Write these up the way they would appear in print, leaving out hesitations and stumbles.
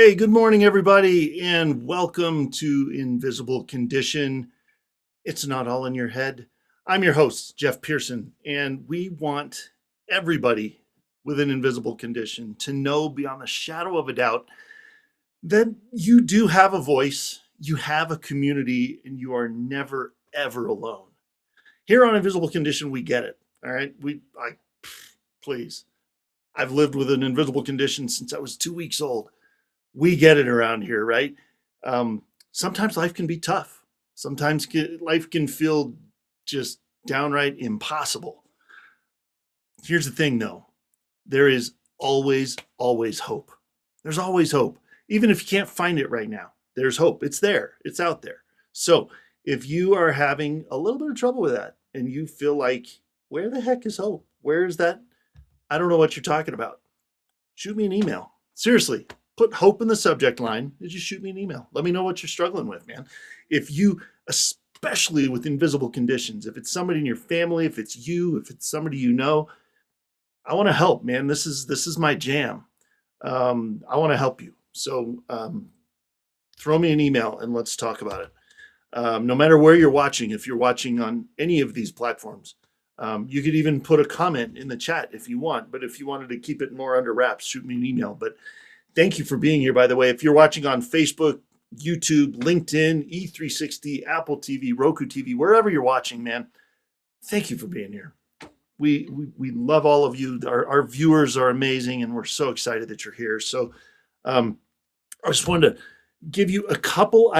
Hey, good morning, everybody, and welcome to Invisible Condition. It's not all in your head. I'm your host, Jeff Pearson, and we want everybody with an invisible condition to know beyond the shadow of a doubt that you do have a voice, you have a community, and you are never, ever alone. Here on Invisible Condition, we get it. All right. Please. I've lived with an invisible condition since I was 2 weeks old. We get it around here, right? Sometimes life can be tough. Sometimes life can feel just downright impossible. Here's the thing, though. There is always, always hope. There's always hope. Even if you can't find it right now, there's hope. It's there. It's out there. So if you are having a little bit of trouble with that and you feel like, where the heck is hope? Where is that? I don't know what you're talking about. Shoot me an email. Seriously. Put hope in the subject line. Just shoot me an email. Let me know what you're struggling with, man. If you, especially with invisible conditions, if it's somebody in your family, if it's you, if it's somebody you know, I want to help, man. This is my jam. I want to help you. So throw me an email and let's talk about it. No matter where you're watching, if you're watching on any of these platforms, you could even put a comment in the chat if you want. But if you wanted to keep it more under wraps, shoot me an email. But thank you for being here, by the way. If you're watching on Facebook, YouTube, LinkedIn, E360, Apple TV, Roku TV, wherever you're watching, man, thank you for being here. We love all of you. Our viewers are amazing, and we're so excited that you're here. So I just wanted to give you a couple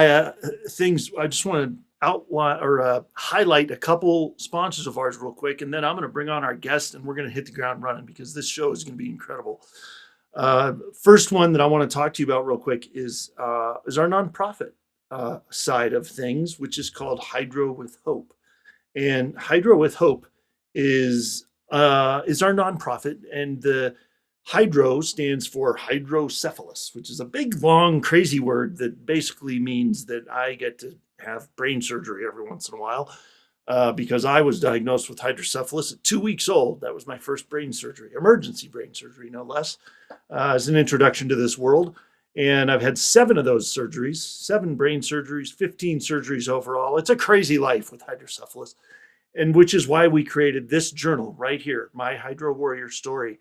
things. I just want to outline or highlight a couple sponsors of ours real quick, and then I'm going to bring on our guest, and we're going to hit the ground running because this show is going to be incredible. First one that I want to talk to you about real quick is our nonprofit side of things, which is called Hydro with Hope. And Hydro with Hope is our nonprofit, and the Hydro stands for hydrocephalus, which is a big, long, crazy word that basically means that I get to have brain surgery every once in a while. Because I was diagnosed with hydrocephalus at 2 weeks old. That was my first brain surgery, emergency brain surgery, no less, as an introduction to this world. And I've had 7 of those surgeries, 7 brain surgeries, 15 surgeries overall. It's a crazy life with hydrocephalus, and which is why we created this journal right here, My Hydro Warrior Story,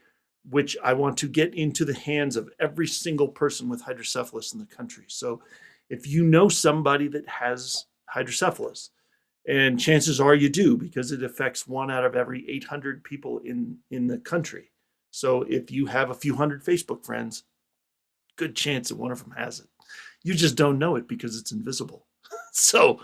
which I want to get into the hands of every single person with hydrocephalus in the country. So if you know somebody that has hydrocephalus, and chances are you do, because it affects 1 out of every 800 people in the country. So if you have a few hundred Facebook friends, good chance that one of them has it. You just don't know it because it's invisible. So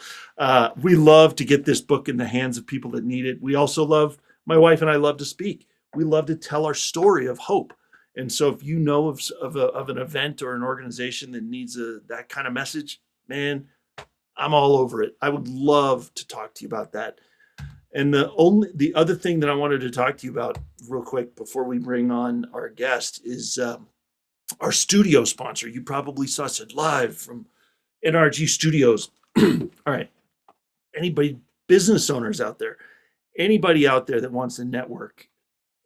we love to get this book in the hands of people that need it. We also love, my wife and I love to speak. We love to tell our story of hope. And so if you know of an event or an organization that needs that kind of message, man, I'm all over it. I would love to talk to you about that. And the other thing that I wanted to talk to you about real quick before we bring on our guest is our studio sponsor. You probably saw us live from NRG Studios. All right. Anybody, business owners out there, anybody out there that wants to network,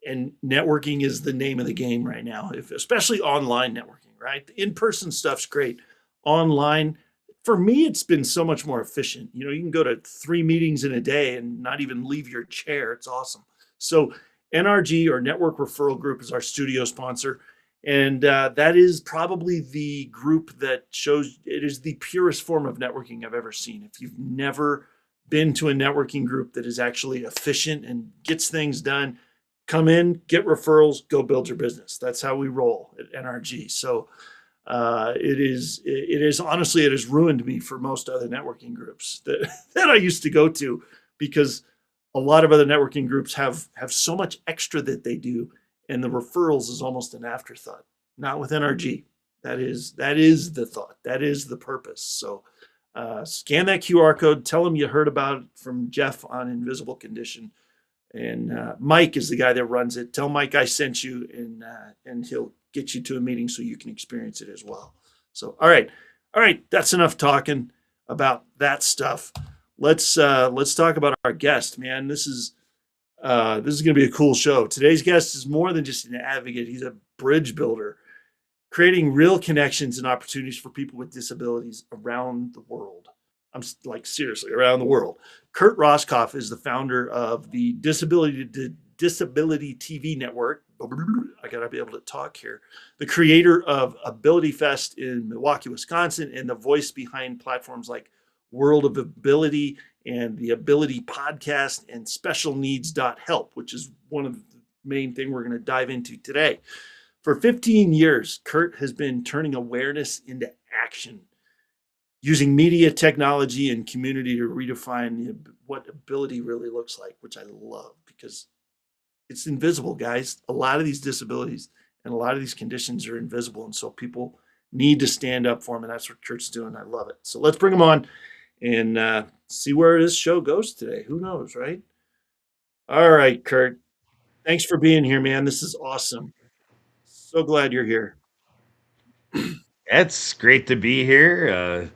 and networking is the name of the game right now, especially online networking, right? The in-person stuff's great. Online, for me, it's been so much more efficient. You can go to 3 meetings in a day and not even leave your chair. It's awesome. So NRG, or Network Referral Group, is our studio sponsor. And that is probably the group that shows it is the purest form of networking I've ever seen. If you've never been to a networking group that is actually efficient and gets things done, come in, get referrals, go build your business. That's how we roll at NRG. So it is honestly, it has ruined me for most other networking groups that I used to go to, because a lot of other networking groups have so much extra that they do, and the referrals is almost an afterthought. Not with NRG. That is the thought. That is the purpose. So scan that QR code. Tell them you heard about it from Jeff on Invisible Condition, and Mike is the guy that runs it. Tell Mike I sent you, and he'll get you to a meeting so you can experience it as well. So, all right. That's enough talking about that stuff. Let's talk about our guest, man. This is going to be a cool show. Today's guest is more than just an advocate. He's a bridge builder. creating real connections and opportunities for people with disabilities around the world. I'm like seriously around the world. Kurt Roskopf is the founder of the Disability TV Network. I gotta be able to talk here. The creator of Ability Fest in Milwaukee, Wisconsin, and the voice behind platforms like World of Ability and the Ability Podcast and Special Needs.help, which is one of the main thing we're going to dive into today. For 15 years, Kurt has been turning awareness into action, using media, technology, and community to redefine what ability really looks like, which I love because it's invisible, guys. A lot of these disabilities and a lot of these conditions are invisible. And so people need to stand up for them. And that's what Kurt's doing. I love it. So let's bring him on and see where this show goes today. Who knows, right? All right, Kurt. Thanks for being here, man. This is awesome. So glad you're here. It's great to be here,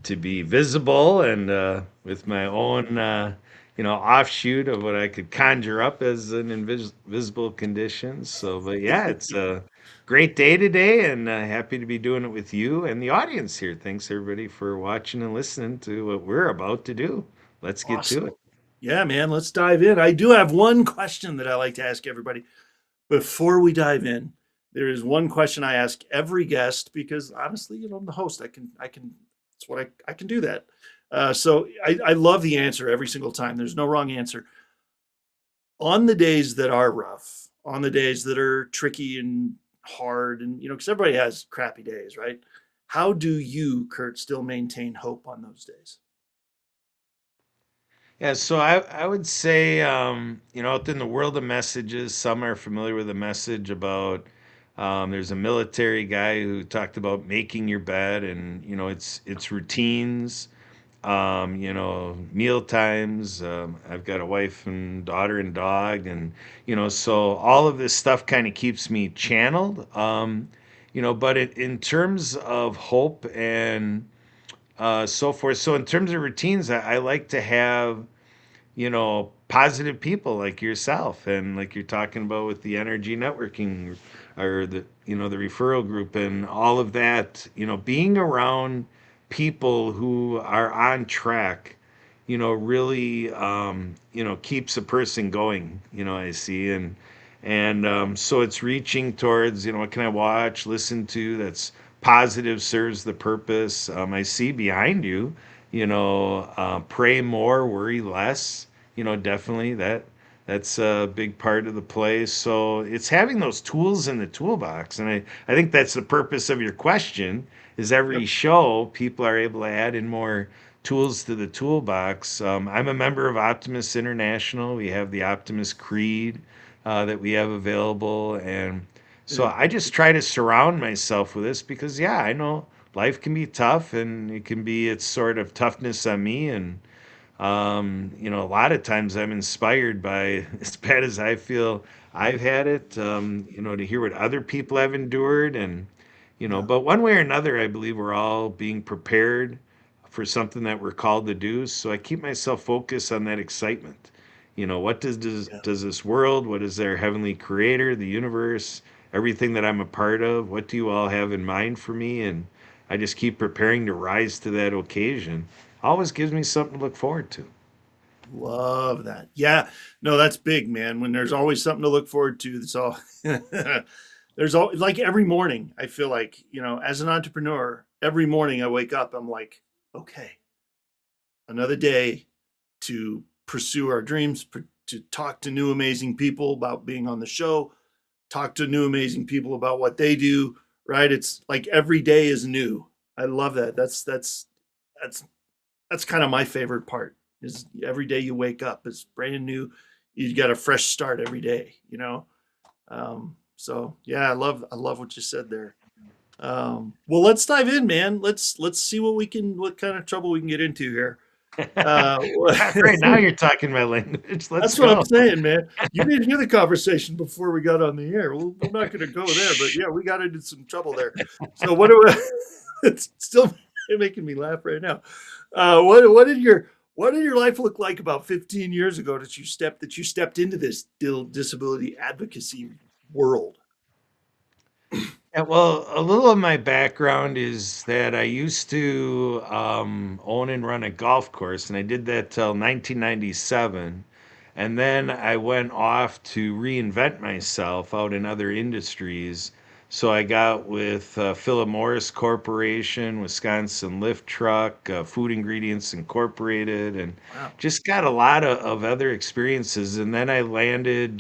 to be visible, and with my own, offshoot of what I could conjure up as an invisible condition. So, but yeah, it's a great day today, and happy to be doing it with you and the audience here. Thanks everybody for watching and listening to what we're about to do. Let's get to Awesome. it. Yeah, man. Let's dive in. I do have one question that I like to ask everybody. Before we dive in, there is one question I ask every guest because honestly, I'm the host. It's what I can do that. So I love the answer every single time. There's no wrong answer. On the days that are rough, on the days that are tricky and hard, and because everybody has crappy days, right? How do you, Kurt, still maintain hope on those days? Yeah, so I would say, within the world of messages, some are familiar with a message about, there's a military guy who talked about making your bed and, it's routines, meal times. I've got a wife and daughter and dog, and, so all of this stuff kind of keeps me channeled. But in terms of hope and so forth, so in terms of routines, I like to have positive people like yourself and like you're talking about with the energy networking or the referral group and all of that, being around people who are on track, really, keeps a person going, I see. And so it's reaching towards, what can I watch, listen to that's positive, serves the purpose. I see behind you, pray more, worry less. Definitely that's a big part of the play. So it's having those tools in the toolbox, and I think that's the purpose of your question. Is every Yep. show people are able to add in more tools to the toolbox. I'm a member of Optimus International. We have the Optimus Creed that we have available, and so Very I cool. just try to surround myself with this because yeah, I know life can be tough and it can be its sort of toughness on me. And a lot of times I'm inspired by, as bad as I feel I've had it, to hear what other people have endured. And, Yeah. but one way or another, I believe we're all being prepared for something that we're called to do. So I keep myself focused on that excitement. What Yeah. does this world, what is their heavenly creator, the universe, everything that I'm a part of, what do you all have in mind for me? And I just keep preparing to rise to that occasion. Always gives me something to look forward to. Love that. Yeah. No, that's big, man. When there's always something to look forward to, that's all. There's all like every morning, I feel like, as an entrepreneur, every morning I wake up, I'm like, okay, another day to pursue our dreams, to talk to new amazing people about being on the show, talk to new amazing people about what they do, right? It's like every day is new. I love that. That's that's kind of my favorite part is every day you wake up is brand new. You got a fresh start every day. So yeah, I love what you said there. Well, let's dive in, man. Let's see what kind of trouble we can get into here. Uh, Great, now you're talking my language. Let's that's what I'm go. saying, man. You didn't hear the conversation before we got on the air. We're not going to go there, but Shh. yeah, we got into some trouble there. So what do we, it's still making me laugh right now. What did your life look like about 15 years ago that you stepped into this disability advocacy world? Yeah, well, a little of my background is that I used to own and run a golf course, and I did that till 1997. And then I went off to reinvent myself out in other industries. So I got with Philip Morris Corporation, Wisconsin Lift Truck, Food Ingredients Incorporated, and Wow. just got a lot of other experiences. And then I landed,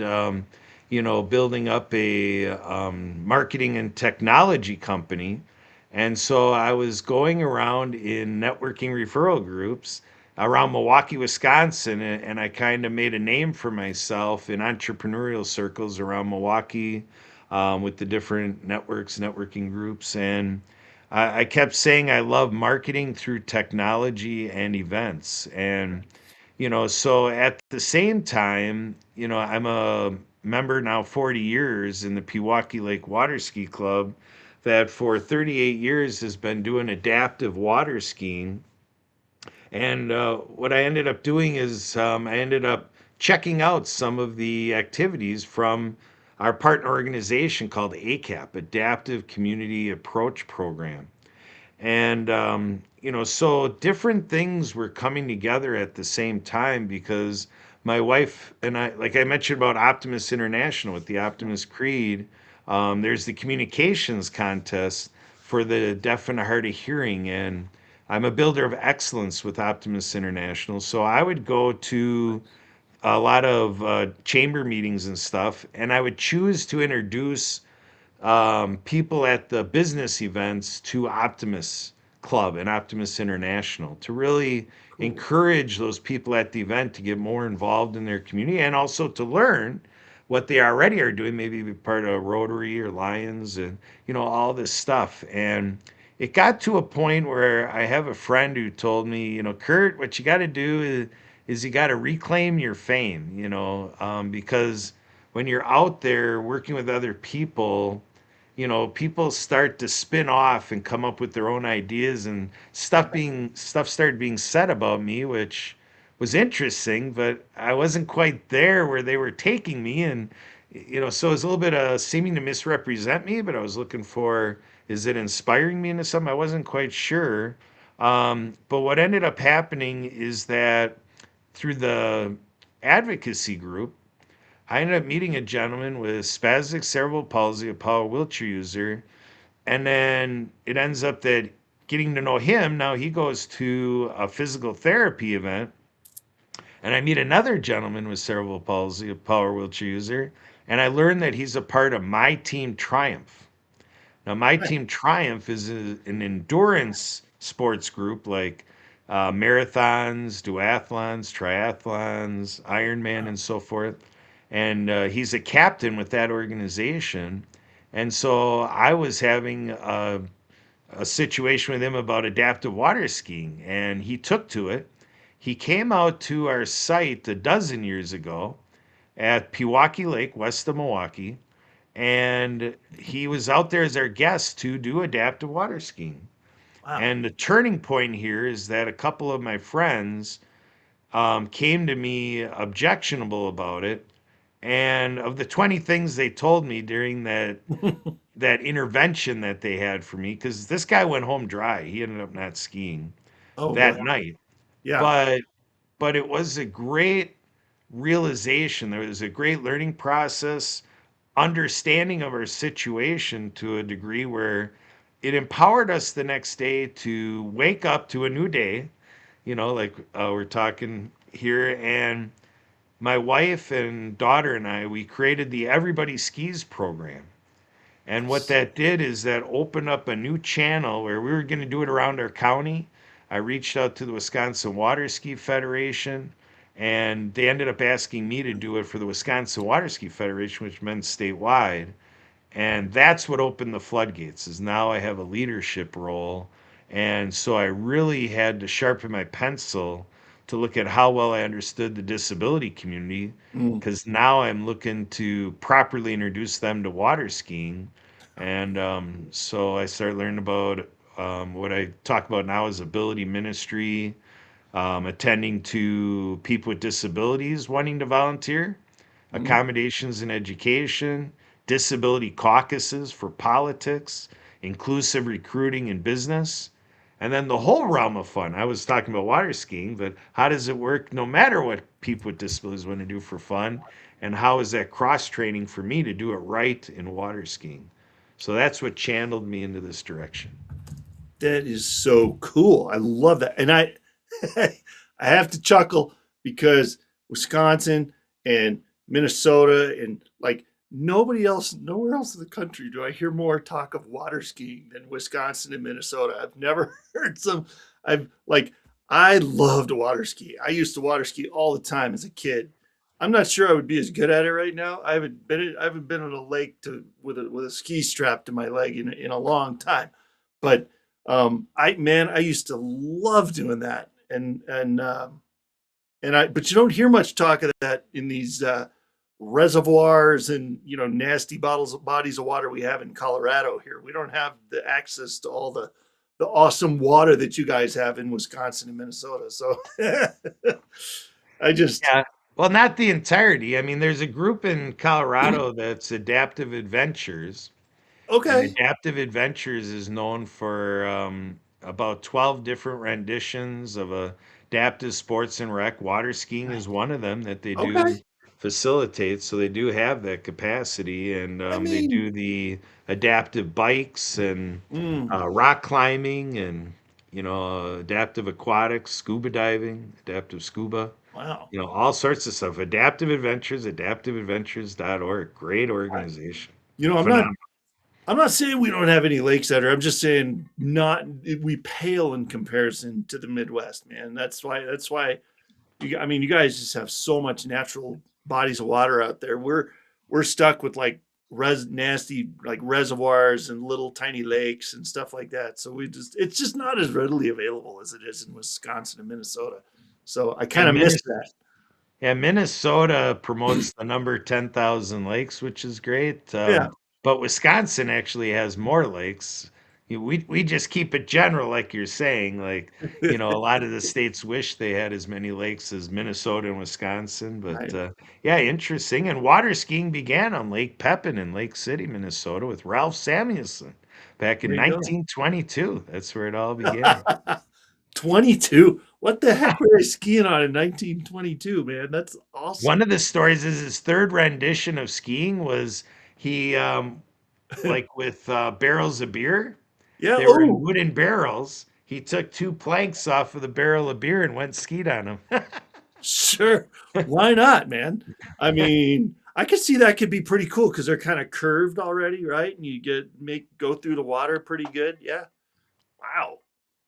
building up a marketing and technology company. And so I was going around in networking referral groups around Milwaukee, Wisconsin, and I kind of made a name for myself in entrepreneurial circles around Milwaukee with the different networks, networking groups. And I kept saying I love marketing through technology and events. And so at the same time, I'm a member now 40 years in the Pewaukee Lake Water Ski Club that for 38 years has been doing adaptive water skiing. And what I ended up doing is I ended up checking out some of the activities from our partner organization called ACAP, Adaptive Community Approach Program. And, so different things were coming together at the same time because my wife and I, like I mentioned about Optimus International with the Optimus Creed, there's the communications contest for the deaf and hard of hearing. And I'm a builder of excellence with Optimus International. So I would go to a lot of chamber meetings and stuff, and I would choose to introduce people at the business events to Optimus Club and Optimus International to really Cool. encourage those people at the event to get more involved in their community and also to learn what they already are doing, maybe be part of Rotary or Lions and, all this stuff. And it got to a point where I have a friend who told me, Kurt, what you got to do is you got to reclaim your fame, because when you're out there working with other people, people start to spin off and come up with their own ideas and stuff started being said about me, which was interesting, but I wasn't quite there where they were taking me. And, so it was a little bit seeming to misrepresent me, but I was looking for, is it inspiring me into something? I wasn't quite sure. But what ended up happening is that through the advocacy group, I ended up meeting a gentleman with spastic cerebral palsy, a power wheelchair user, and then it ends up that getting to know him, now he goes to a physical therapy event, and I meet another gentleman with cerebral palsy, a power wheelchair user, and I learn that he's a part of my team Triumph. Now, my Right. team Triumph is an endurance sports group like marathons, duathlons, triathlons, Ironman, Wow. and so forth. And he's a captain with that organization. And so I was having a situation with him about adaptive water skiing, and he took to it. He came out to our site a dozen years ago at Pewaukee Lake, west of Milwaukee, and he was out there as our guest to do adaptive water skiing. Wow. And the turning point here is that a couple of my friends came to me objectionable about it. And of the 20 things they told me during that intervention that they had for me, because this guy went home dry. He ended up not skiing Oh that boy. night. Yeah. But it was a great realization. There was a great learning process, understanding of our situation to a degree where it empowered us the next day to wake up to a new day, like we're talking here. And my wife and daughter and I, we created the Everybody Skis program. And what Nice. that did is that opened up a new channel where we were going to do it around our county. I reached out to the Wisconsin Waterski Federation, and they ended up asking me to do it for the Wisconsin Waterski Federation, which meant statewide. And that's what opened the floodgates, is now I have a leadership role. And so I really had to sharpen my pencil to look at how well I understood the disability community, Mm. because now I'm looking to properly introduce them to water skiing. And so I started learning about what I talk about now is ability ministry, attending to people with disabilities wanting to volunteer, Mm. accommodations in education, disability caucuses for politics, inclusive recruiting in business, and then the whole realm of fun. I was talking about water skiing, but how does it work no matter what people with disabilities want to do for fun? And how is that cross training for me to do it right in water skiing? So that's what channeled me into this direction. That is so cool. I love that. And I I have to chuckle because Wisconsin and Minnesota and like nowhere else in the country do I hear more talk of water skiing than Wisconsin and Minnesota. I've never heard some. I've like I love to water ski. I used to water ski all the time as a kid. I'm not sure I would be as good at it right now. I haven't been on a lake to with a ski strap to my leg in a long time. But I used to love doing that, but you don't hear much talk of that in these reservoirs and nasty bodies of water we have in Colorado here. We don't have the access to all the awesome water that you guys have in Wisconsin and Minnesota. So I just Yeah. Well, not the entirety. I mean, there's a group in Colorado that's Adaptive Adventures. And okay. Adaptive Adventures is known for about 12 different renditions of adaptive sports and rec. Water skiing is one of them that they Okay. do facilitate. So they do have that capacity, and I they mean, do the adaptive bikes and mm, rock climbing and adaptive aquatics, scuba diving, adaptive scuba. wow. All sorts of stuff. Adaptive Adventures, adaptiveadventures.org. Great I, organization. you know, I'm not Phenomenal. I'm not saying we don't have any lakes out here. I'm just saying not we pale in comparison to the Midwest, man. That's why you guys just have so much natural bodies of water out there. We're stuck with like nasty like reservoirs and little tiny lakes and stuff like that. So it's just not as readily available as it is in Wisconsin and Minnesota. So I kind And of miss Minnesota, that. yeah, Minnesota promotes the number 10,000 lakes, which is great. Yeah. But Wisconsin actually has more lakes. We just keep it general, like you're saying. Like, a lot of the states wish they had as many lakes as Minnesota and Wisconsin. But I, yeah, interesting. And water skiing began on Lake Pepin in Lake City, Minnesota, with Ralph Samuelson back in there you go. 1922. That's where it all began. 22. What the heck were they skiing on in 1922, man? That's One awesome. of the stories is his third rendition of skiing was he like with barrels of beer. Yeah. They were in Oh, wooden barrels. He took two planks off of the barrel of beer and went skied on them. sure. Why not, man? I mean, I could see that could be pretty cool because they're kind of curved already, right? And you go through the water pretty good. Yeah. Wow.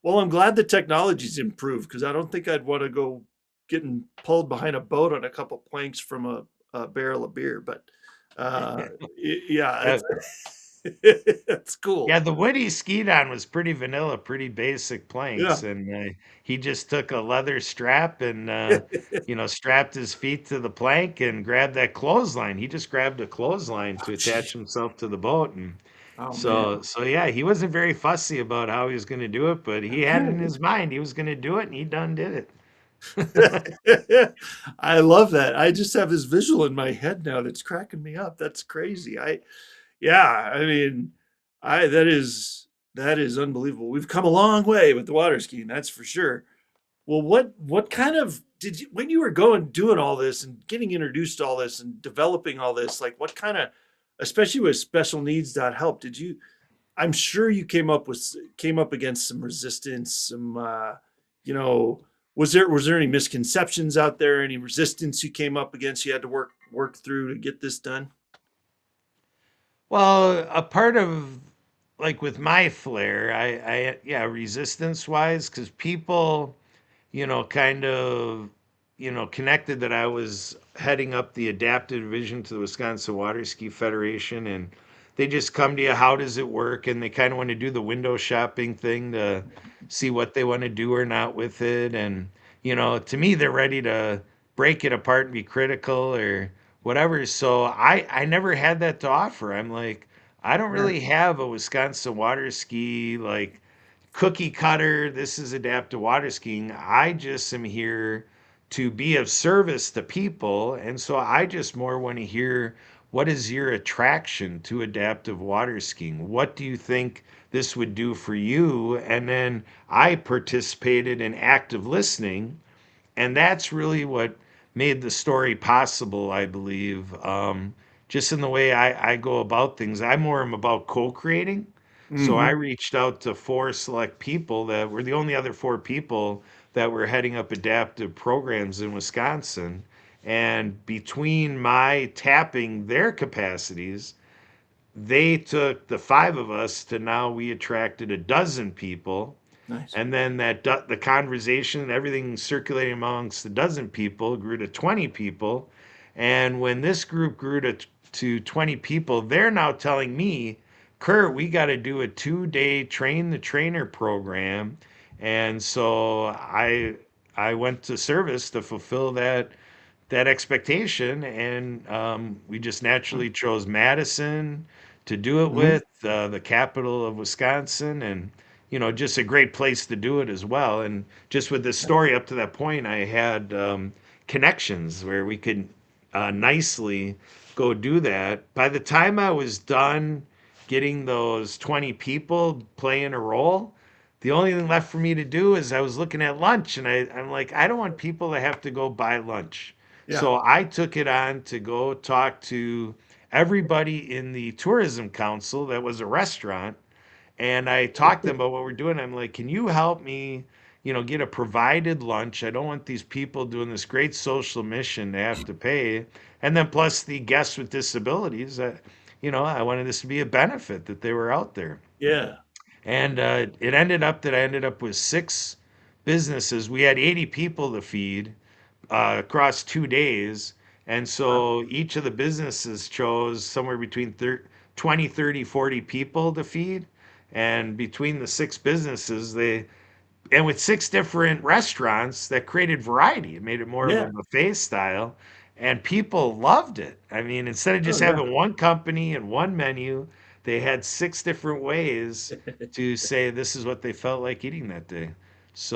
Well, I'm glad the technology's improved because I don't think I'd want to go getting pulled behind a boat on a couple planks from a barrel of beer. But yeah, Uh, it's cool. yeah, the wood he skied on was pretty vanilla, pretty basic Yeah. planks, and he just took a leather strap and strapped his feet to the plank and grabbed that clothesline. He just grabbed a clothesline Oh, to attach gee. himself to the boat, and Oh man. so yeah, he wasn't very fussy about how he was going to do it, but he had it in Okay. his mind he was going to do it, and he done did it. I love that. I just have this visual in my head now that's cracking me up. That's crazy. Yeah, I mean, I that is unbelievable. We've come a long way with the water skiing, that's for sure. Well, what kind of did you when you were going doing all this and getting introduced to all this and developing all this, like what kind of especially with special needs dot help, did you I'm sure you came up against some resistance, some you know, was there any misconceptions out there, any resistance you came up against you had to work through to get this done? Well, a part of like with my flair, I yeah, resistance wise, because people, kind of, connected that I was heading up the adaptive division to the Wisconsin Waterski Federation, and they just come to you, how does it work? And they kind of want to do the window shopping thing to see what they want to do or not with it. And, to me, they're ready to break it apart and be critical or whatever. So I never had that to offer. I'm like, I don't Yeah. really have a Wisconsin water ski like cookie cutter. This is adaptive water skiing. I just am here to be of service to people. And so I just more want to hear what is your attraction to adaptive water skiing? What do you think this would do for you? And then I participated in active listening, and that's really what made the story possible, I believe. Just in the way I go about things, I more am about co-creating. So I Hmm. reached out to four select people that were the only other four people that were heading up adaptive programs in Wisconsin. And between my tapping their capacities, they took the five of us to now we attracted a dozen people, Nice. and then the conversation, everything circulating amongst the dozen people grew to 20 people. And when this group grew to 20 people, they're now telling me, Kurt, we got to do a 2 day train the trainer program. And so I went to service to fulfill that expectation, and we just naturally chose Madison to do it Hmm. with, the capital of Wisconsin, and just a great place to do it as well. And just with this story up to that point, I had connections where we could nicely go do that. By the time I was done getting those 20 people playing a role, the only thing left for me to do is I was looking at lunch, and I'm like, I don't want people to have to go buy lunch. Yeah. So I took it on to go talk to everybody in the tourism council that was a restaurant. And I talked to them about what we're doing. I'm like, can you help me, get a provided lunch? I don't want these people doing this great social mission to have to pay. And then plus the guests with disabilities, I wanted this to be a benefit that they were out there. Yeah. And it ended up that I ended up with six businesses. We had 80 people to feed across 2 days. And Wow. so each of the businesses chose somewhere between 20, 30, 40 people to feed. And between the six businesses, and with six different restaurants, that created variety. It made it more of a Yeah. buffet style, and people loved it. I mean, instead of Oh just yeah. having one company and one menu, they had six different ways to say this is what they felt like eating that day.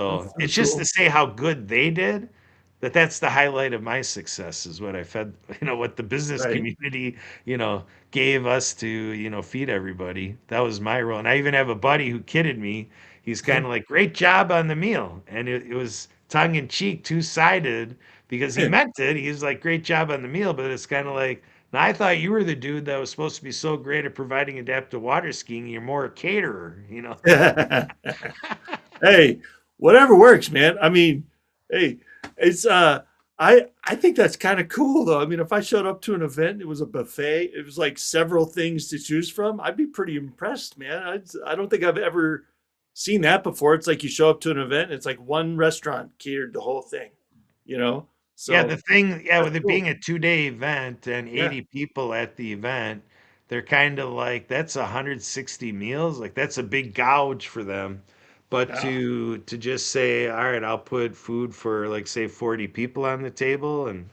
That's So so it's just to cool. say how good they did. That's the highlight of my success is what I fed, what the business Right. community, gave us to, feed everybody. That was my role. And I even have a buddy who kidded me. He's kind of like, great job on the meal. And it was tongue in cheek, two sided, because he meant it. He was like, great job on the meal. But it's kind of like, now I thought you were the dude that was supposed to be so great at providing adaptive water skiing. You're more a caterer. Hey, whatever works, man. I mean, hey, it's I think that's kind of cool though. I mean, if I showed up to an event, it was a buffet, it was like several things to choose from, I'd be pretty impressed, man. I don't think I've ever seen that before. It's like you show up to an event, and it's like one restaurant catered the whole thing, you know? Yeah, the So thing, yeah, that's with it cool. being a 2 day event and Yeah. 80 people at the event, they're kind of like, that's 160 meals. Like that's a big gouge for them. But Yeah. to just say, all right, I'll put food for like say 40 people on the table, and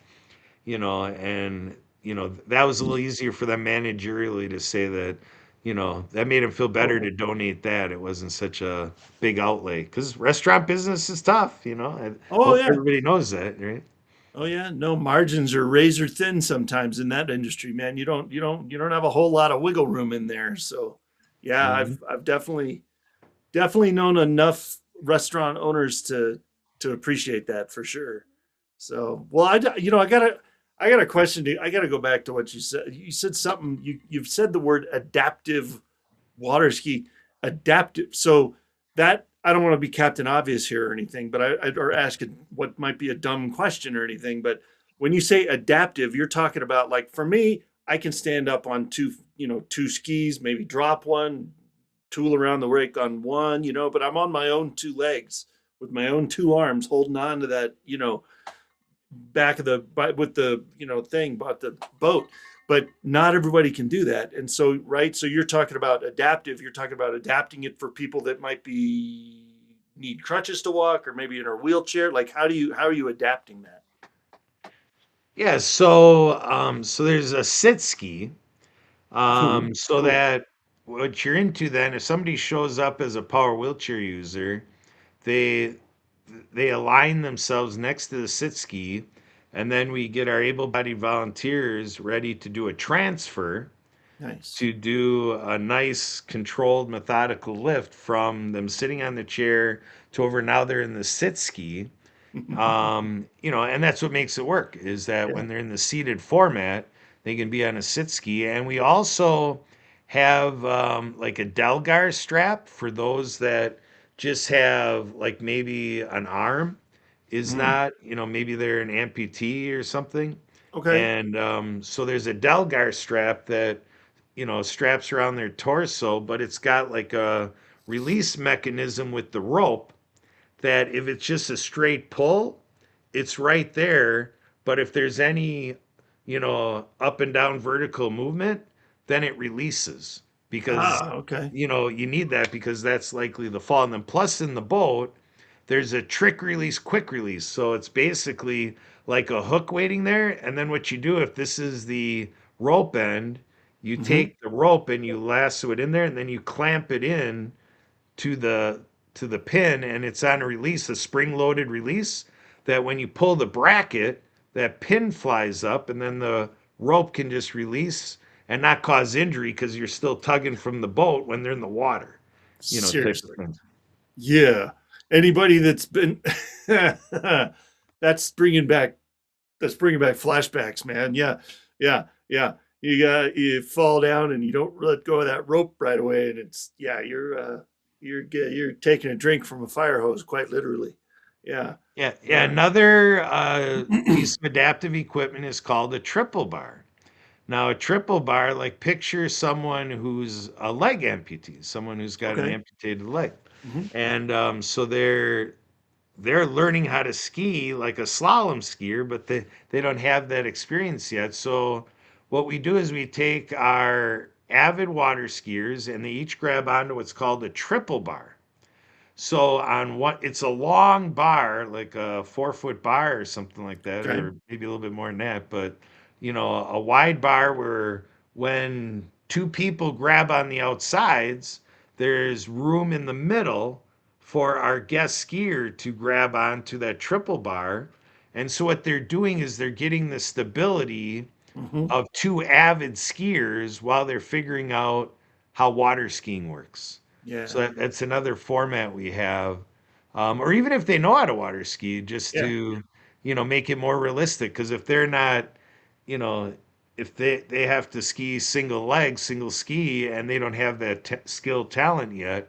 that was a little easier for them managerially to say that, that made them feel better to Oh, donate that. It wasn't such a big outlay because restaurant business is tough. I oh hope yeah. everybody knows that, right? Oh yeah, no, margins are razor thin sometimes in that industry, man. You don't have a whole lot of wiggle room in there. So, yeah, Mhm. I've definitely known enough restaurant owners to appreciate that for sure. So, well, I got a question I got to go back to what you said. You said something you've said the word adaptive water ski adaptive. So that I don't want to be Captain Obvious here or anything, but or ask what might be a dumb question or anything. But when you say adaptive, you're talking about like for me, I can stand up on two skis, maybe drop one, tool around the rake on one, but I'm on my own two legs with my own two arms holding on to that, back of the with the thing about the boat, but not everybody can do that. And so right, so you're talking about adaptive, you're talking about adapting it for people that might be need crutches to walk or maybe in a wheelchair. Like how are you adapting that? Yeah, so there's a sit ski. Ooh, So cool. that what you're into then, if somebody shows up as a power wheelchair user, they they align themselves next to the sit ski. and then we get our able-bodied volunteers ready to do a transfer Nice. to do a nice controlled methodical lift from them sitting on the chair to over now they're in the sit ski. And that's what makes it work is that Yeah. when they're in the seated format, they can be on a sit ski. And we also have like a Delgar strap for those that just have like maybe an arm is Mm. not, maybe they're an amputee or something. Okay. And so there's a Delgar strap that, straps around their torso, but it's got like a release mechanism with the rope that if it's just a straight pull, it's right there. But if there's any, up and down vertical movement, then it releases because, Okay. you need that because that's likely the fall. And then plus in the boat, there's a trick release, quick release. So it's basically like a hook waiting there. And then what you do, if this is the rope end, you Hmm. take the rope and you lasso it in there and then you clamp it in to the pin and it's on a release, a spring-loaded release that when you pull the bracket, that pin flies up and then the rope can just release and not cause injury because you're still tugging from the boat when they're in the water, type of Seriously. thing. Yeah. Anybody that's been that's bringing back flashbacks, man. Yeah. Yeah. Yeah. You fall down and you don't let go of that rope right away, and it's yeah, you're taking a drink from a fire hose, quite literally. Yeah. Yeah, yeah. Yeah. Another piece of adaptive equipment is called a triple bar. Now, a triple bar, like picture someone who's a leg amputee, someone who's got an Okay. amputated leg, Hmm. and so they're learning how to ski like a slalom skier, but they don't have that experience yet. So what we do is we take our avid water skiers and they each grab onto what's called a triple bar. So on one, it's a long bar, like a 4 foot bar or something like that, Okay. or maybe a little bit more than that. But a wide bar where when two people grab on the outsides, there's room in the middle for our guest skier to grab onto that triple bar. And so what they're doing is they're getting the stability Hmm. of two avid skiers while they're figuring out how water skiing works. So Yeah. that's another format we have. Or even if they know how to water ski, just Yeah. to, make it more realistic. Because if they're not, you know, if they have to ski single leg, single ski, and they don't have that skill talent yet,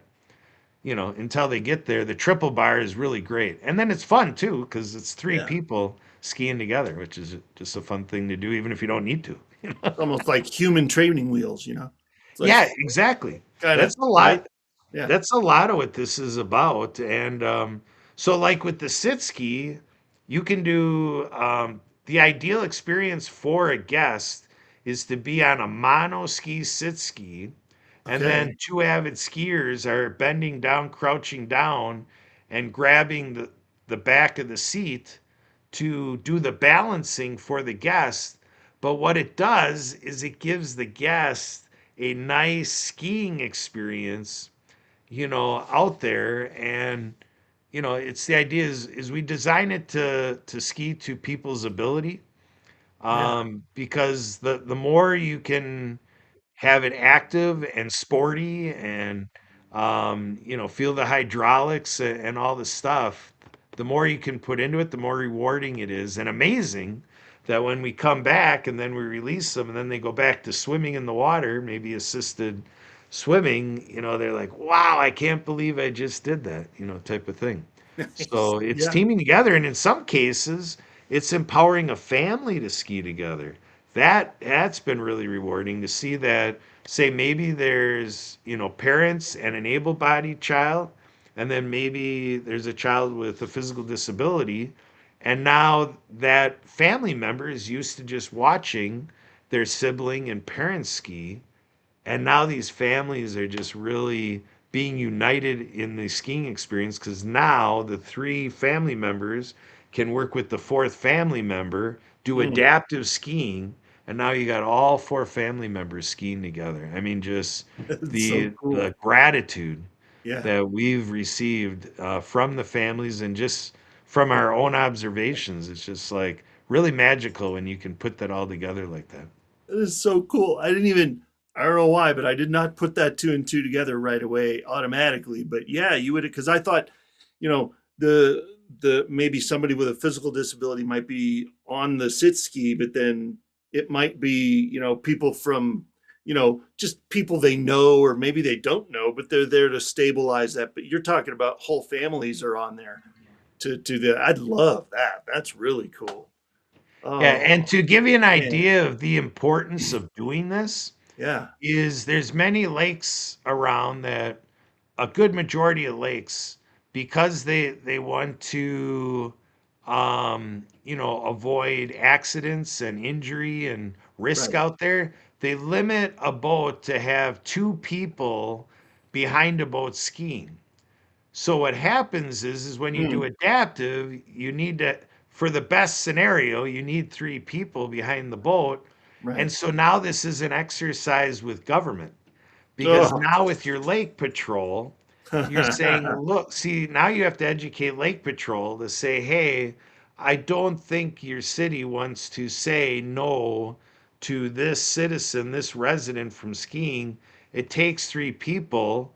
until they get there, the triple bar is really great. And then it's fun too, because it's three Yeah. people skiing together, which is just a fun thing to do, even if you don't need to. It's almost like human training wheels, you know? It's like Yeah, exactly. kind of, That's a right? lot. Yeah. That's a lot of what this is about. And so, like with the sit ski, you can do the ideal experience for a guest is to be on a mono ski sit ski, and Okay. then two avid skiers are bending down, crouching down, and grabbing the back of the seat to do the balancing for the guest. But what it does is it gives the guest a nice skiing experience, out there. And, it's the idea is we design it to ski to people's ability. Yeah. Because the more you can have it active and sporty and feel the hydraulics and all the stuff, the more you can put into it, the more rewarding it is and amazing that when we come back and then we release them and then they go back to swimming in the water, maybe assisted swimming, they're like, wow, I can't believe I just did that, type of thing. Nice. So it's Yeah. teaming together, and in some cases it's empowering a family to ski together. That's been really rewarding to see that, say maybe there's, parents and an able-bodied child, and then maybe there's a child with a physical disability, and now that family member is used to just watching their sibling and parents ski, and now these families are just really being united in the skiing experience because now the three family members can work with the fourth family member, do Mm. adaptive skiing, and now you got all four family members skiing together. I mean, just It's so the cool. gratitude Yeah. that we've received from the families and just from our own observations. It's just like really magical when you can put that all together like that. It is so cool. I don't know why, but I did not put that two and two together right away automatically. But yeah, you would, because I thought, you know, maybe somebody with a physical disability might be on the sit ski, but then it might be, people from, just people they know, or maybe they don't know, but they're there to stabilize that. But you're talking about whole families are on there to the, I'd love that. That's really cool. Yeah, and Oh, to give you an man. idea of the importance of doing this, Yeah. is there's many lakes around that a good majority of lakes because they want to avoid accidents and injury and risk Right. out there, they limit a boat to have two people behind a boat skiing. So what happens is when you do Mm, adaptive, you need to, for the best scenario, you need three people behind the boat. And right. so now this is an exercise with government because Oh. now with your lake patrol, you're saying, look, see, now you have to educate lake patrol to say, hey, I don't think your city wants to say no to this citizen, this resident from skiing. It takes three people.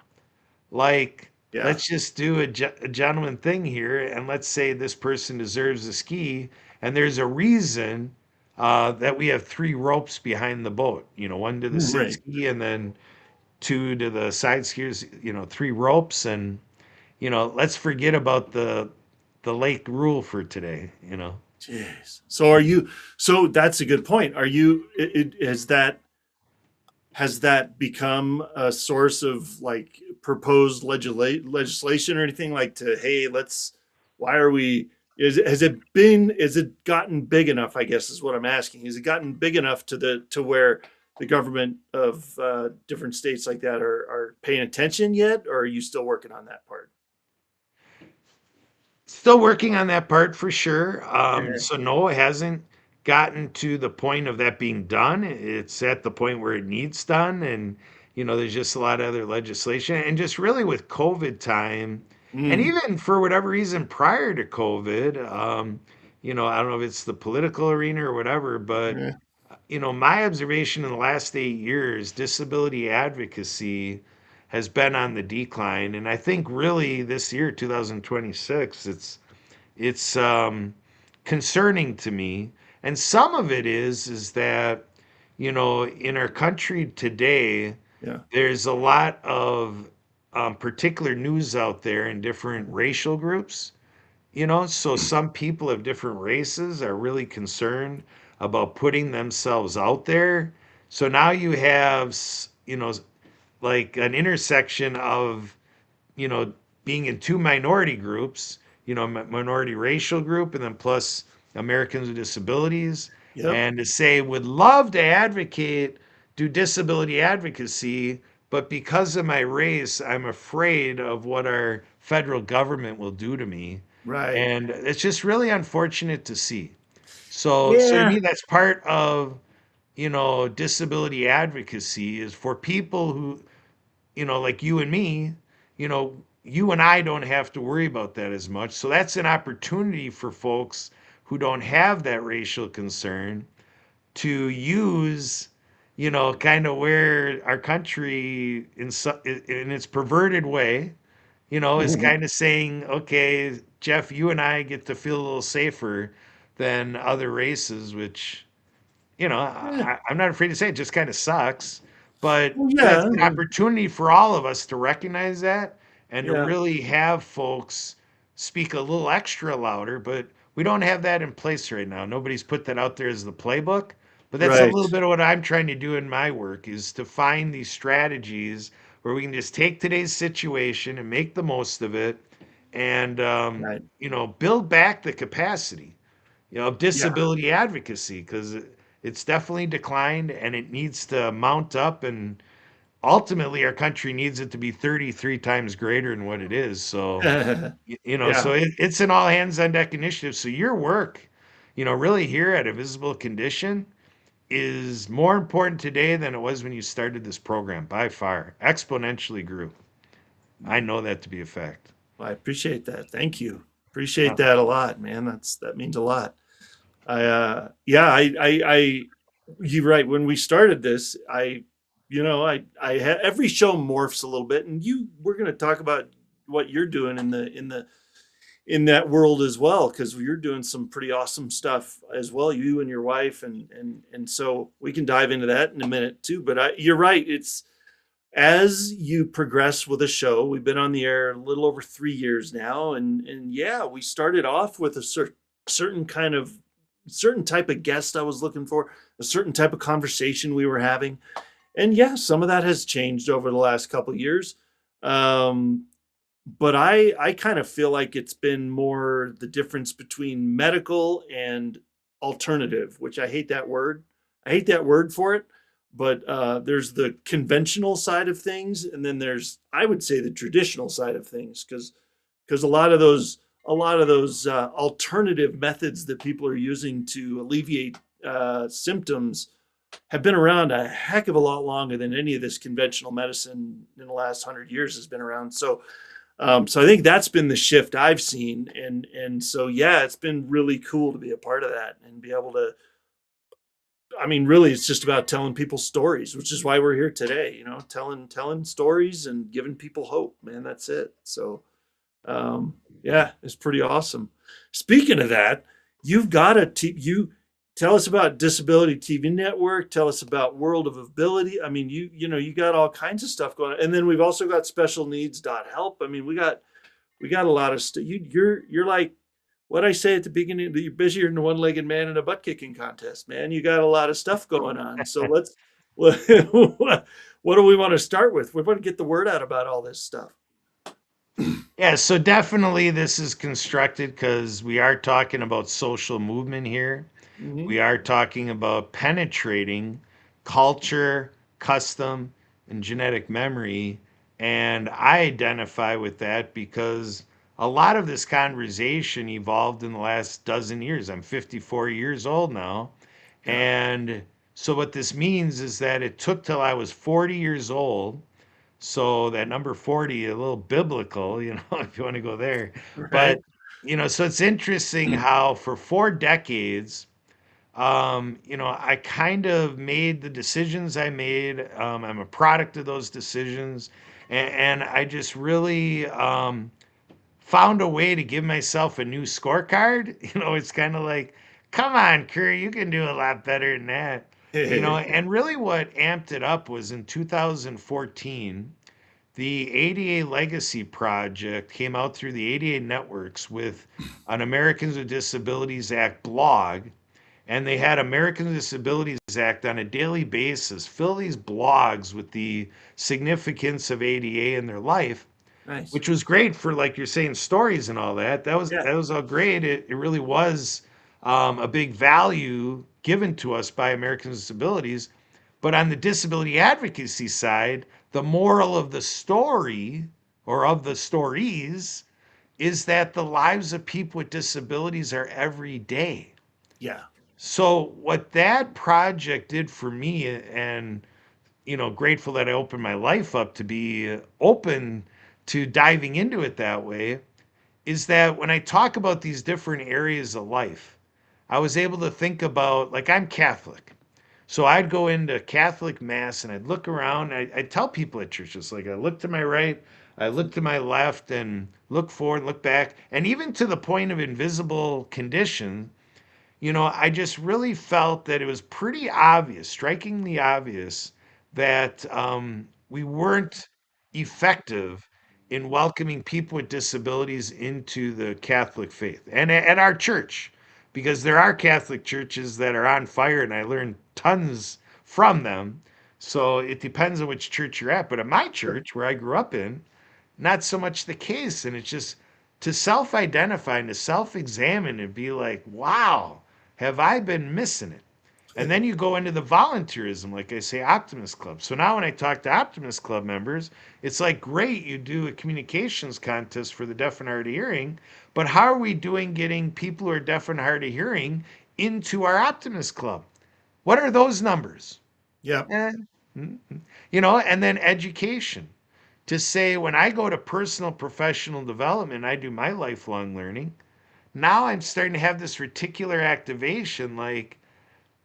Like, Yeah. let's just do a gentleman thing here, and let's say this person deserves a ski, and there's a reason that we have three ropes behind the boat. One to the sit Right. ski, and then two to the side skiers. Three ropes, and let's forget about the lake rule for today. Jeez. So that's a good point. Are you, has that become a source of like proposed legislation or anything like to, hey, why are we, has it gotten big enough, I guess is what I'm asking. Has it gotten big enough to where the government of different states like that are paying attention yet? Or are you still working on that part? Still working on that part for sure. Yeah. So no, it hasn't gotten to the point of that being done. It's at the point where it needs done, and there's just a lot of other legislation, and just really with COVID time, and Mm. even for whatever reason prior to COVID, I don't know if it's the political arena or whatever, but Yeah. my observation in the last 8 years, disability advocacy has been on the decline, and I think really this year, 2026, it's concerning to me. And some of it is that in our country today, Yeah. there's a lot of particular news out there in different racial groups. So some people of different races are really concerned about putting themselves out there. So now you have, like an intersection of, you know, being in two minority groups, minority racial group, and then plus Americans with disabilities, Yep. and to say, would love to advocate, do disability advocacy, but because of my race, I'm afraid of what our federal government will do to me. Right. And it's just really unfortunate to see. So to Yeah. me, that's part of, disability advocacy is for people who, like you and me, you and I don't have to worry about that as much. So that's an opportunity for folks who don't have that racial concern to use, kind of where our country in its perverted way, is kind of saying, okay, Jeff, you and I get to feel a little safer than other races, which Yeah. I'm not afraid to say it just kind of sucks, but Well, that's yeah. an opportunity for all of us to recognize that and to Yeah. really have folks speak a little extra louder. But we don't have that in place right now. Nobody's put that out there as the playbook. But that's a Right. little bit of what I'm trying to do in my work is to find these strategies where we can just take today's situation and make the most of it and, Right. build back the capacity of Yeah. disability advocacy because it's definitely declined and it needs to mount up. And ultimately, our country needs it to be 33 times greater than what it is. So, Yeah. it's an all hands on deck initiative. So, your work, really here at A Visible Condition is more important today than it was when you started this program by far. Exponentially grew. I know that to be a fact. Well, I appreciate that. Thank you. Yeah. Appreciate that a lot, man. That means a lot. Yeah, you're right. When we started this, every show morphs a little bit, and we're going to talk about what you're doing in that world as well, because you're doing some pretty awesome stuff as well, you and your wife, and so we can dive into that in a minute too. But you're right. It's as you progress with the show, we've been on the air a little over 3 years now, and yeah, we started off with a certain kind of certain type of guest I was looking for, a certain type of conversation we were having, and yeah, some of that has changed over the last couple of years. Um, but I kind of feel like it's been more the difference between medical and alternative, which I hate that word. I hate that word for it. But there's the conventional side of things, and then there's, I would say, the traditional side of things, because a lot of those alternative methods that people are using to alleviate symptoms have been around a heck of a lot longer than any of this conventional medicine in the last 100 years has been around. So I think that's been the shift I've seen, and so yeah, it's been really cool to be a part of that and be able to. I mean, really, it's just about telling people stories, which is why we're here today. Telling stories and giving people hope. Man, that's it. So yeah, it's pretty awesome. Speaking of that, you've got you tell us about Disability TV Network. Tell us about World of Ability. I mean, you got all kinds of stuff going on, and then we've also got Special Needs Help. I mean, we got a lot of stuff. You're like what I say at the beginning. That you're busier than a one-legged man in a butt kicking contest, man. You got a lot of stuff going on. So let's what, what do we want to start with? We want to get the word out about all this stuff. Yeah, so definitely this is constructed because we are talking about social movement here. Hmm. We are talking about penetrating culture, custom, and genetic memory. And I identify with that because a lot of this conversation evolved in the last dozen years. I'm 54 years old now. Yeah. And so, what this means is that it took till I was 40 years old. So, that number 40, a little biblical, if you want to go there. Right. But, so it's interesting how for 4 decades, I kind of made the decisions I made. I'm a product of those decisions. And I just really found a way to give myself a new scorecard. It's kind of like, come on, Curry, you can do a lot better than that. And really what amped it up was in 2014, the ADA Legacy Project came out through the ADA networks with an Americans with Disabilities Act blog, and they had Americans with Disabilities Act on a daily basis fill these blogs with the significance of ADA in their life, Nice. which was great for, like you're saying, stories and all that. That was Yeah. that was all great. It really was a big value given to us by Americans with Disabilities. But on the disability advocacy side, the moral of the story or of the stories is that the lives of people with disabilities are every day. Yeah. So what that project did for me, and grateful that I opened my life up to be open to diving into it that way, is that when I talk about these different areas of life, I was able to think about, like, I'm Catholic. So I'd go into Catholic mass and I'd look around. I'd tell people at churches, like, I look to my right, I look to my left, and look forward, look back, and even to the point of invisible condition. I just really felt that it was pretty obvious, strikingly obvious, that we weren't effective in welcoming people with disabilities into the Catholic faith and at our church, because there are Catholic churches that are on fire, and I learned tons from them. So it depends on which church you're at. But at my Sure. church, where I grew up in, not so much the case. And it's just to self identify and to self examine and be like, wow, have I been missing it? And then you go into the volunteerism, like I say, Optimist Club. So now when I talk to Optimist Club members, it's like, great, you do a communications contest for the deaf and hard of hearing, but how are we doing getting people who are deaf and hard of hearing into our Optimist Club? What are those numbers? Yeah. Eh, mm, and then education. To say when I go to personal professional development, I do my lifelong learning. now I'm starting to have this reticular activation. Like,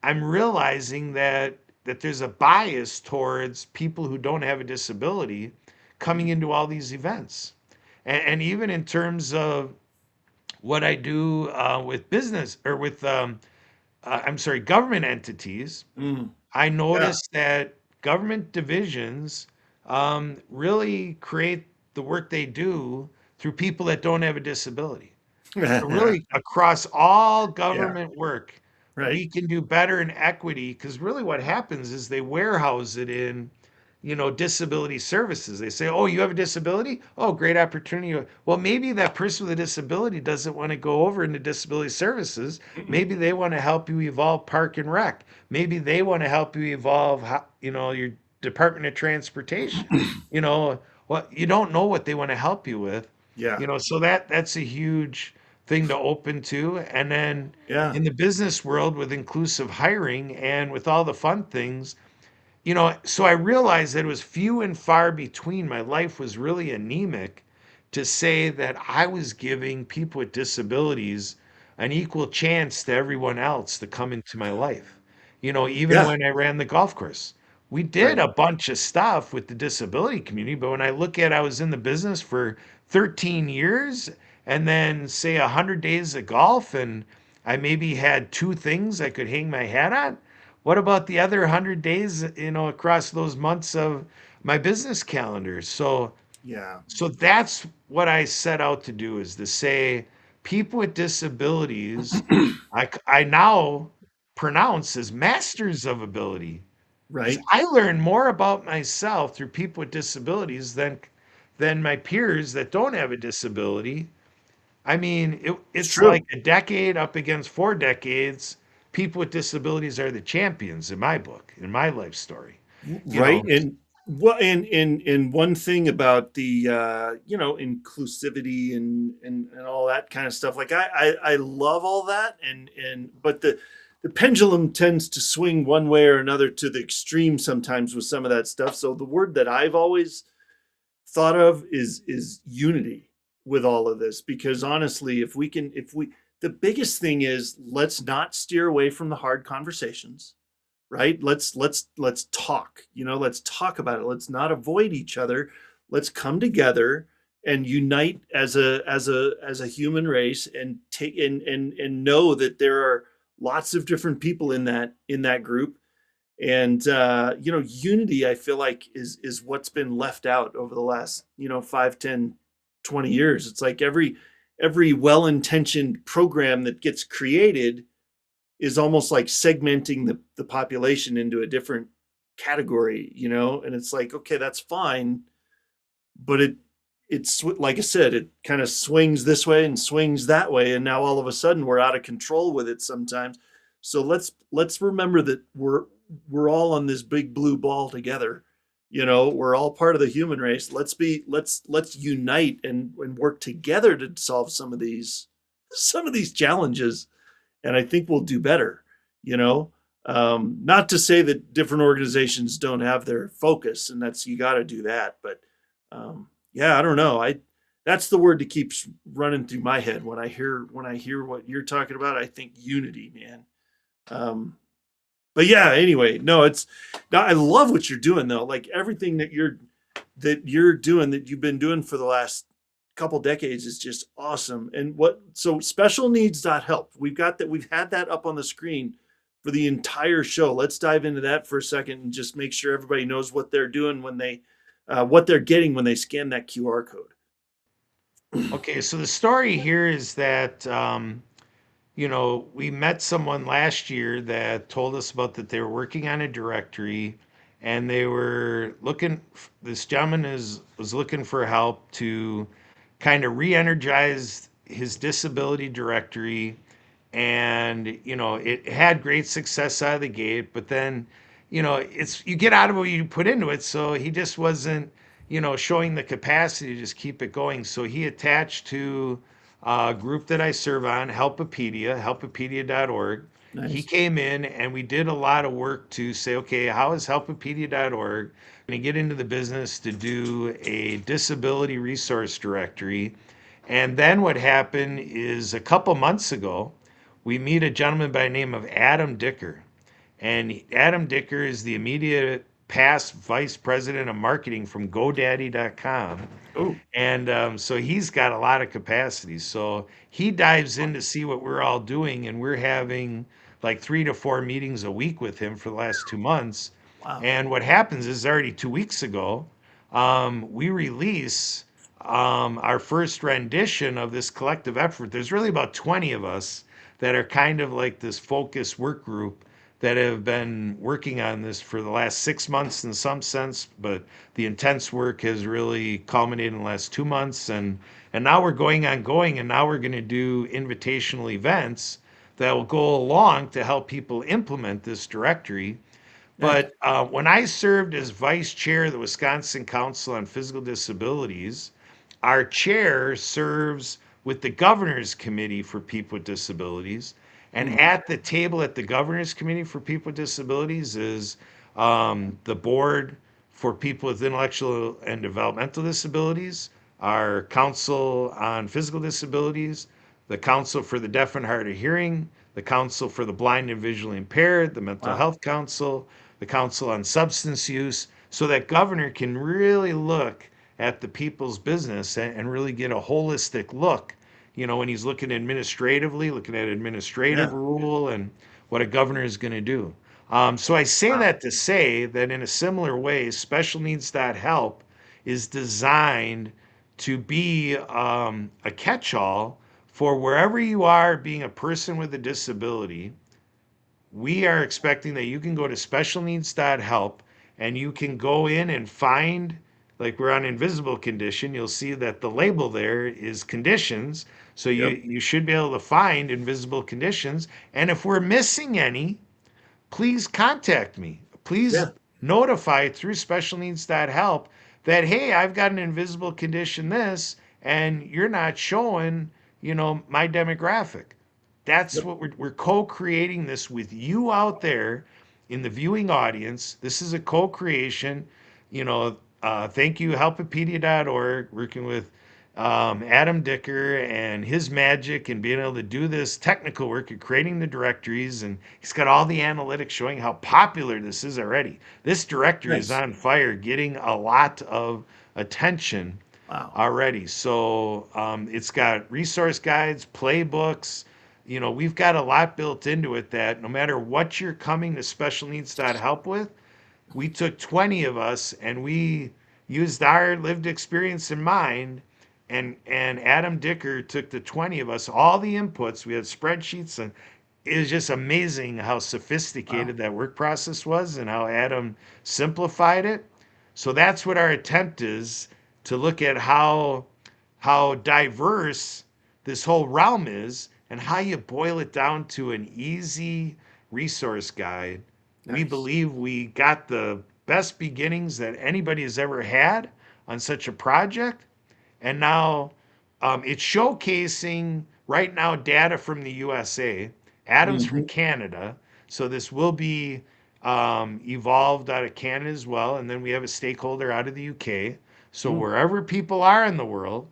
I'm realizing that there's a bias towards people who don't have a disability coming into all these events. And even in terms of what I do with business or with, I'm sorry, government entities, Mm, I yeah. noticed that government divisions really create the work they do through people that don't have a disability. So really, across all Yeah. government work, Right. we can do better in equity because really what happens is they warehouse it in, disability services. They say, "Oh, you have a disability? Oh, great opportunity." Well, maybe that person with a disability doesn't want to go over into disability services. Maybe they want to help you evolve park and rec. Maybe they want to help you evolve, your Department of Transportation. What you don't know what they want to help you with. Yeah. So that's a huge thing to open to. And then Yeah. in the business world with inclusive hiring and with all the fun things, so I realized that it was few and far between. My life was really anemic to say that I was giving people with disabilities an equal chance to everyone else to come into my life. Even Yeah. when I ran the golf course, we did Right. a bunch of stuff with the disability community. But when I look at, I was in the business for 13 years and then say 100 days of golf, and I maybe had two things I could hang my hat on. What about the other 100 days, across those months of my business calendar? Yeah. So that's what I set out to do, is to say people with disabilities, I now pronounce as masters of ability, because Right. I learn more about myself through people with disabilities than my peers that don't have a disability. I mean, It's it's like true. a decade up against 4 decades. People with disabilities are the champions in my book, in my life story. You Right. know, And what and one thing about the inclusivity and all that kind of stuff. Like I love all that, and but the pendulum tends to swing one way or another to the extreme sometimes with some of that stuff. So the word that I've always thought of is unity with all of this, because honestly, if we the biggest thing is, let's not steer away from the hard conversations, right? Let's talk, let's talk about it. Let's not avoid each other. Let's come together and unite as a human race, and take and know that there are lots of different people in that group. And unity, I feel like, is what's been left out over the last 5, 10, 20 years. It's like every well-intentioned program that gets created is almost like segmenting the population into a different category, and it's like, okay, that's fine, but it's like I said, it kind of swings this way and swings that way, and now all of a sudden we're out of control with it sometimes. So let's remember that we're all on this big blue ball together. We're all part of the human race. Let's unite and work together to solve some of these challenges, and I think we'll do better. You know, not to say that different organizations don't have their focus, and that's, you got to do that. But yeah, I don't know. I That's the word that keeps running through my head when I hear what you're talking about. I think unity, man. Um, but yeah, anyway, no, no, I love what you're doing though. Like everything that you're doing, that you've been doing for the last couple decades, is just awesome. And so specialneeds.help. We've had that up on the screen for the entire show. Let's dive into that for a second and just make sure everybody knows what they're doing what they're getting when they scan that QR code. okay, so the story here is that, we met someone last year that told us about that they were working on a directory, and they were looking, this gentleman was looking for help to kind of re-energize his disability directory. And it had great success out of the gate, but then it's, you get out of what you put into it. So he just wasn't showing the capacity to just keep it going. So he attached to a group that I serve on, helpapedia.org. He Nice. came in and we did a lot of work to say, okay, how is helpapedia.org going to get into the business to do a disability resource directory? And then what happened is a couple months ago, we meet a gentleman by the name of Adam Dicker. And Adam Dicker is the immediate past vice president of marketing from GoDaddy.com. Oh, And so he's got a lot of capacity. So he dives in to see what we're all doing, and we're having like 3 to 4 meetings a week with him for the last 2 months. wow. And what happens is already 2 weeks ago, we release our first rendition of this collective effort. There's really about 20 of us that are kind of like this focus work group that have been working on this for the last 6 months in some sense, but the intense work has really culminated in the last 2 months, and now we're going on going, and now we're going to do invitational events that will go along to help people implement this directory. Nice. But when I served as vice chair of the Wisconsin Council on Physical Disabilities, our chair serves with the Governor's Committee for People with Disabilities. And Mhm. at the table at the Governor's Committee for People with Disabilities is the board for people with intellectual and developmental disabilities, our Council on Physical Disabilities, the Council for the Deaf and Hard of Hearing, the Council for the Blind and Visually Impaired, the Mental Wow. Health Council, the Council on Substance Use, so that governor can really look at the people's business and really get a holistic look. You know, when he's looking administratively, looking at administrative Yeah. rule and what a governor is going to do. So I say Wow. that to say that in a similar way, special needs help is designed to be a catch-all for wherever you are being a person with a disability. We are expecting that you can go to specialneeds.help and you can go in and find, like we're on invisible condition, you'll see that the label there is conditions. So you, Yep. you should be able to find invisible conditions. And if we're missing any, please contact me. Please Yeah. notify through specialneeds.help that, hey, I've got an invisible condition this, and you're not showing, my demographic. That's Yep. what we're co-creating this with you out there in the viewing audience. This is a co-creation. Thank you, helpapedia.org, working with Adam Dicker and his magic and being able to do this technical work of creating the directories. And he's got all the analytics showing how popular this is already. This directory is Nice. on fire, getting a lot of attention Wow. already. So it's got resource guides, playbooks. We've got a lot built into it that no matter what you're coming to special needs help with, we took 20 of us and we used our lived experience in mind. And Adam Dicker took the 20 of us, all the inputs. We had spreadsheets, and it was just amazing how Wow. sophisticated that work process was and how Adam simplified it. So that's what our attempt is, to look at how diverse this whole realm is and how you boil it down to an easy resource guide. We Nice. believe we got the best beginnings that anybody has ever had on such a project. And now it's showcasing right now data from the USA. Adam's from Hmm. Canada. So this will be evolved out of Canada as well. And then we have a stakeholder out of the UK. So Mm. wherever people are in the world,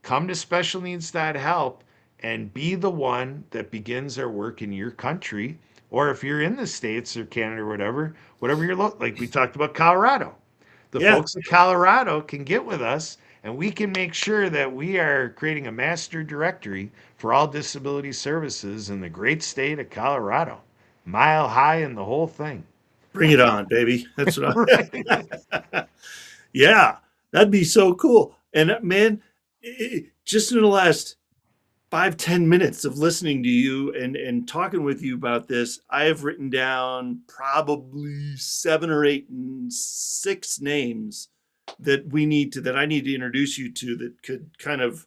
come to specialneeds.help and be the one that begins our work in your country. Or if you're in the States or Canada or whatever you're like we talked about Colorado. The Yeah. folks in Colorado can get with us and we can make sure that we are creating a master directory for all disability services in the great state of Colorado. Mile high and the whole thing. Bring it on, baby. That's what Right. I. Yeah. That'd be so cool. And man, just in the last 5-10 minutes of listening to you and talking with you about this, I have written down probably 7 or 8 6 names that I need to introduce you to, that could kind of,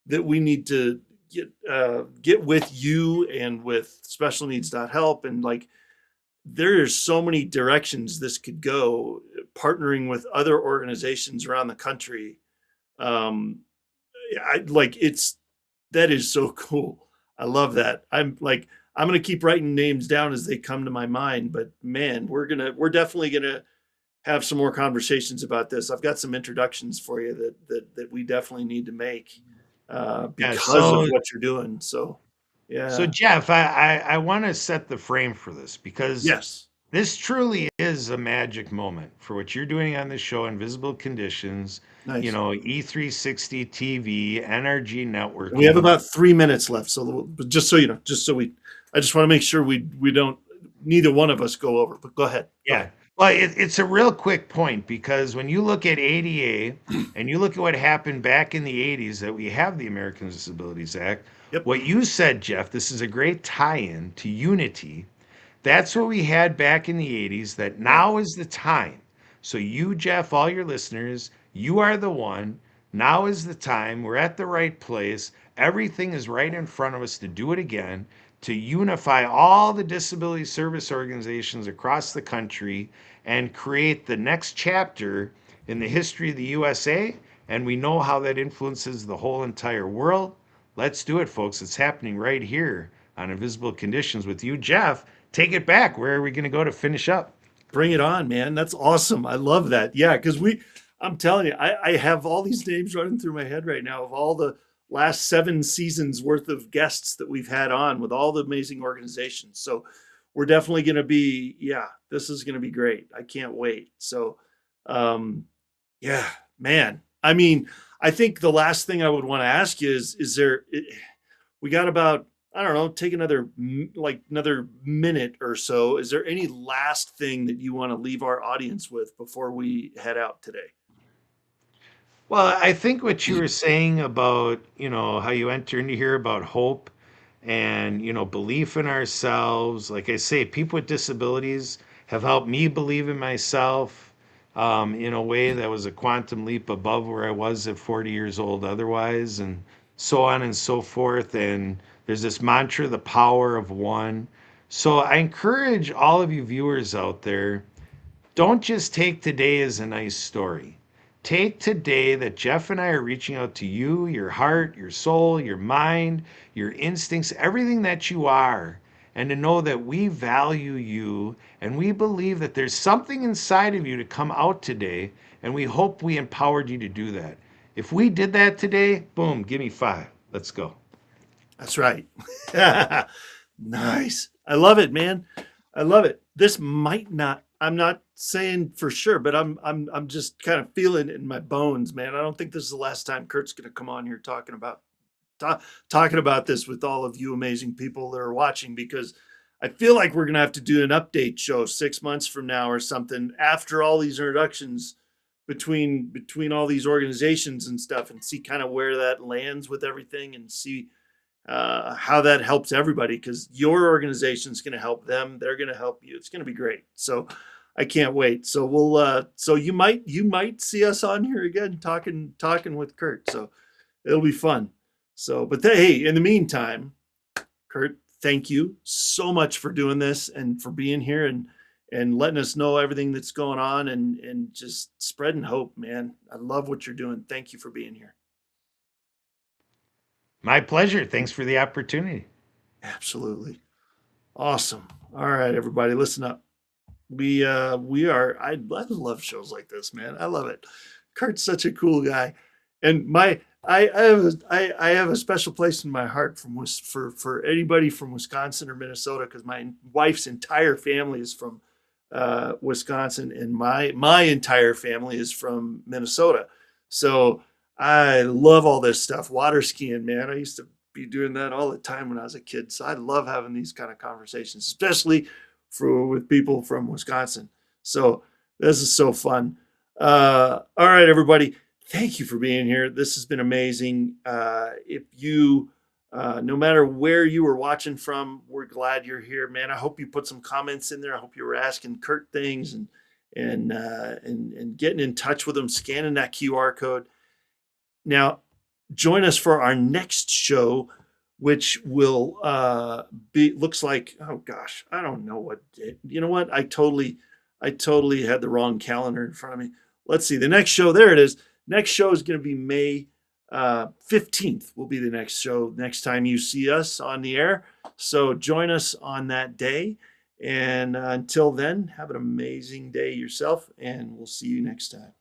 that we need to get with you and with special needs help. And like, there's so many directions this could go, partnering with other organizations around the country. um I like, it's, that is so cool. I love that. I'm gonna keep writing names down as they come to my mind, but man, we're definitely gonna have some more conversations about this. I've got some introductions for you that we definitely need to make. Yeah. because of what you're doing. So, So yeah, Jeff, I want to set the frame for this because yes, this truly is a magic moment for what you're doing on the show, Invisible Conditions, nice. E360 TV, NRG We have networking. about 3 minutes left. So, but just so you know, I just want to make sure we don't, neither one of us go over. But go ahead, go Yeah. ahead. Well, it's a real quick point because when you look at ADA and you look at what happened back in the 80s that we have the Americans with Disabilities Act, Yep. what you said, Jeff, this is a great tie-in to unity. That's what we had back in the 80s, that Yeah. now is the time. So, you, Jeff, all your listeners, you are the one. Now is the time. We're at the right place. Everything is right in front of us to do it again, to unify all the disability service organizations across the country and create the next chapter in the history of the USA. And we know how that influences the whole entire world. Let's do it, folks. It's happening right here on Invisible Conditions with you, Jeff. Take it back. Where are we going to go to finish up? Bring it on, man. That's awesome. I love that. Yeah, because I'm telling you, I have all these names running through my head right now of all the last 7 seasons worth of guests that we've had on with all the amazing organizations. So we're definitely going to be, yeah, this is going to be great. I can't wait. So, um, yeah, man. I mean, I think the last thing I would want to ask you is there, we got about, I don't know, take another minute or so. Is there any last thing that you want to leave our audience with before we head out today? Well, I think what you were saying about, how you enter into here about hope and, belief in ourselves. Like I say, people with disabilities have helped me believe in myself in a way that was a quantum leap above where I was at 40 years old otherwise, and so on and so forth. And there's this mantra, the power of one. So I encourage all of you viewers out there, don't just take today as a nice story. Take today that Jeff and I are reaching out to you, your heart, your soul, your mind, your instincts, everything that you are, and to know that we value you and we believe that there's something inside of you to come out today, and we hope we empowered you to do that. If we did that today, boom, give me 5. Let's go. That's right. Nice. I love it, man. I love it. This might not, I'm not saying for sure, but I'm just kind of feeling it in my bones, man. I don't think this is the last time Kurt's going to come on here talking about this with all of you amazing people that are watching, because I feel like we're going to have to do an update show 6 months from now or something after all these introductions between all these organizations and stuff, and see kind of where that lands with everything, and see how that helps everybody, because your organization is going to help them. They're going to help you. It's going to be great. So I can't wait. So so you might see us on here again talking with Kurt. So it'll be fun. So, but hey, in the meantime, Kurt, thank you so much for doing this and for being here and letting us know everything that's going on, and just spreading hope, man. I love what you're doing. Thank you for being here. My pleasure. Thanks for the opportunity. Absolutely. Awesome. All right, everybody, listen up. We are I love shows like this, man. I love it. Kurt's such a cool guy. And I have a special place in my heart for anybody from Wisconsin or Minnesota, because my wife's entire family is from Wisconsin, and my entire family is from Minnesota. So I love all this stuff. Water skiing, man. I used to be doing that all the time when I was a kid. So I love having these kind of conversations, especially with people from Wisconsin. So this is so fun. All right, everybody. Thank you for being here. This has been amazing. If you, no matter where you were watching from, we're glad you're here, man. I hope you put some comments in there. I hope you were asking Kurt things, and getting in touch with them, scanning that QR code. Now, join us for our next show, which will be, looks like, oh gosh, I don't know what day. You know what? I totally had the wrong calendar in front of me. Let's see. The next show, there it is. Next show is going to be May 15th will be the next show, next time you see us on the air. So join us on that day. And until then, have an amazing day yourself, and we'll see you next time.